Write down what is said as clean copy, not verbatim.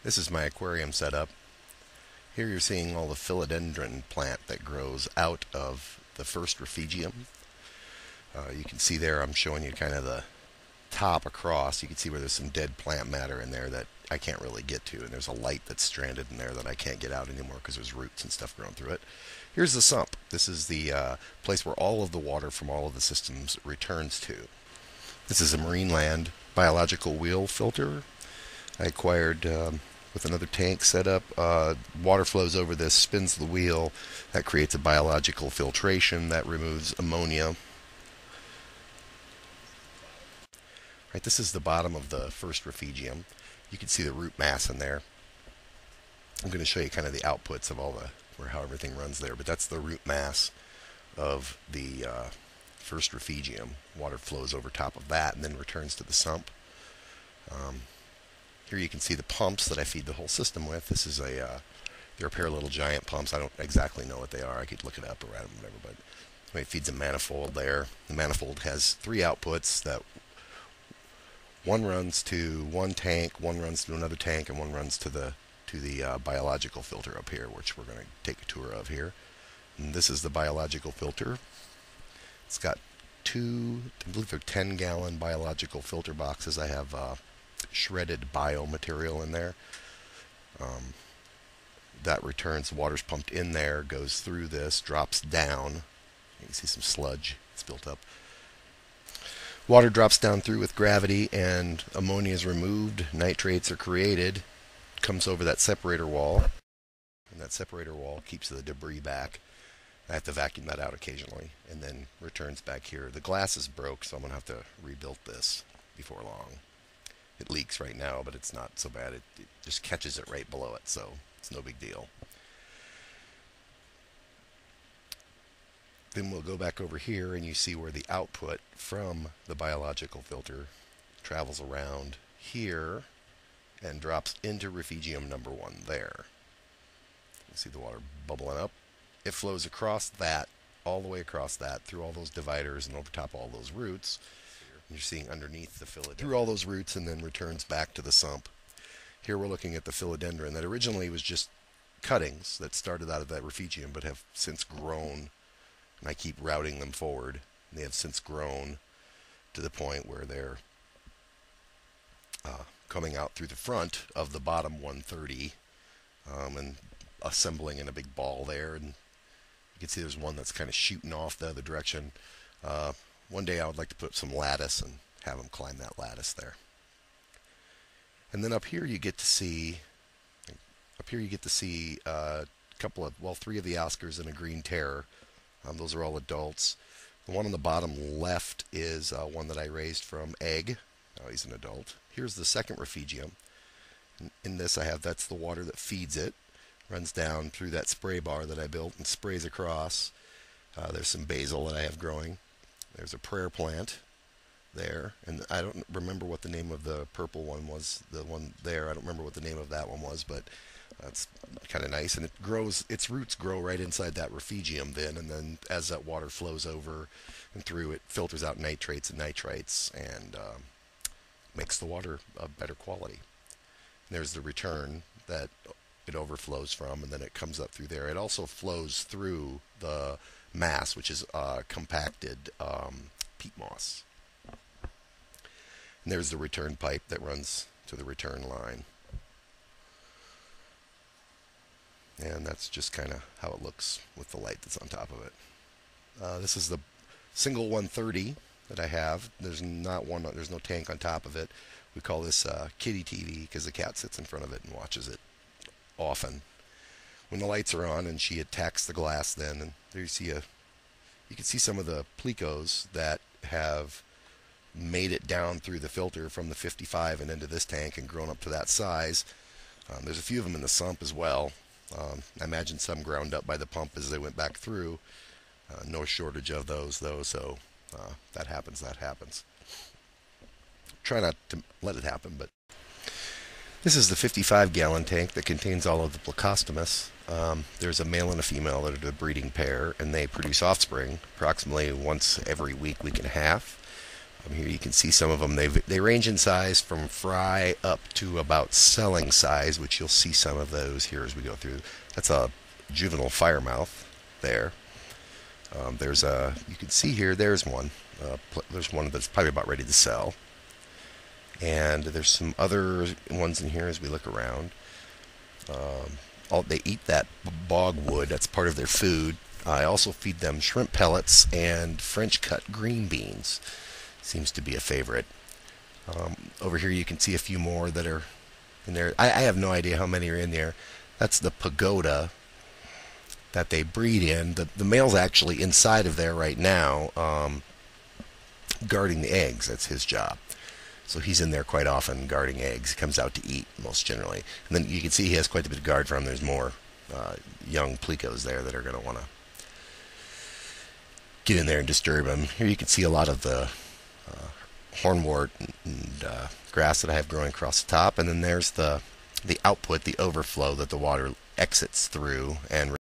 This is my aquarium setup. Here you're seeing all the philodendron plant that grows out of the first refugium. You can see there I'm showing you kind of the top across. You can see where there's some dead plant matter in there that I can't really get to, and there's a light that's stranded in there that I can't get out anymore because there's roots and stuff growing through it. Here's the sump. This is the place where all of the water from all of the systems returns to. This is a marine land biological wheel filter I acquired with another tank setup. Water flows over this, spins the wheel. That creates a biological filtration that removes ammonia. Right, this is the bottom of the first refugium. You can see the root mass in there. I'm going to show you kind of the outputs of all how everything runs there, but that's the root mass of the first refugium. Water flows over top of that and then returns to the sump. Here you can see the pumps that I feed the whole system with. This is they're a pair of little giant pumps. I don't exactly know what they are. I could look it up or whatever, but it feeds a manifold there. The manifold has three outputs that one runs to one tank, one runs to another tank, and one runs to the biological filter up here, which we're going to take a tour of here. And this is the biological filter. It's got two, I believe they're 10-gallon biological filter boxes. I have shredded biomaterial in there. That returns, water's pumped in there, goes through this, drops down. You can see some sludge. It's built up. Water drops down through with gravity, and ammonia is removed. Nitrates are created. Comes over that separator wall, and that separator wall keeps the debris back. I have to vacuum that out occasionally, and then returns back here. The glass is broke, so I'm going to have to rebuild this before long. It leaks right now, but it's not so bad. It just catches it right below it, so it's no big deal. Then we'll go back over here, and you see where the output from the biological filter travels around here and drops into refugium number 1 there. You see the water bubbling up. It flows across that, all the way across that, through all those dividers and over top all those roots. You're seeing underneath the philodendron. Through all those roots and then returns back to the sump. Here we're looking at the philodendron that originally was just cuttings that started out of that refugium but have since grown, and I keep routing them forward. And they have since grown to the point where they're coming out through the front of the bottom 130 and assembling in a big ball there. And you can see there's one that's kind of shooting off the other direction. One day I would like to put some lattice and have them climb that lattice there. And then up here you get to see a couple of, well, 3 of the Oscars and a green terror. Those are all adults. The one on the bottom left is one that I raised from egg. Oh, he's an adult. Here's the second refugium. In this that's the water that feeds it. Runs down through that spray bar that I built and sprays across. There's some basil that I have growing. There's a prayer plant there. And I don't remember what the name of the purple one was. The one there, I don't remember what the name of that one was, but that's kind of nice. And it grows, its roots grow right inside that refugium then, and then as that water flows over and through, it filters out nitrates and nitrites and makes the water of better quality. And there's the return that it overflows from, and then it comes up through there. It also flows through the mass, which is compacted peat moss. And there's the return pipe that runs to the return line. And that's just kind of how it looks with the light that's on top of it. This is the single 130 that I have. There's no tank on top of it. We call this kitty TV because the cat sits in front of it and watches it often. When the lights are on and she attacks the glass, then and there you can see some of the Plecos that have made it down through the filter from the 55 and into this tank and grown up to that size. There's a few of them in the sump as well. I imagine some ground up by the pump as they went back through. No shortage of those though, so that happens. Try not to let it happen, but this is the 55-gallon tank that contains all of the Plecostomus. There's a male and a female that are the breeding pair, and they produce offspring approximately once every week and a half. Here you can see some of them. They range in size from fry up to about selling size, which you'll see some of those here as we go through. That's a juvenile firemouth there. You can see here, there's one. There's one that's probably about ready to sell. And there's some other ones in here as we look around. They eat that bog wood. That's part of their food. I also feed them shrimp pellets and French cut green beans. Seems to be a favorite. Over here you can see a few more that are in there. I have no idea how many are in there. That's the pagoda that they breed in. The male's actually inside of there right now, guarding the eggs. That's his job. So he's in there quite often guarding eggs. He comes out to eat most generally. And then you can see he has quite a bit of guard for him. There's more young Plecos there that are going to want to get in there and disturb him. Here you can see a lot of the hornwort and grass that I have growing across the top. And then there's the output, the overflow that the water exits through and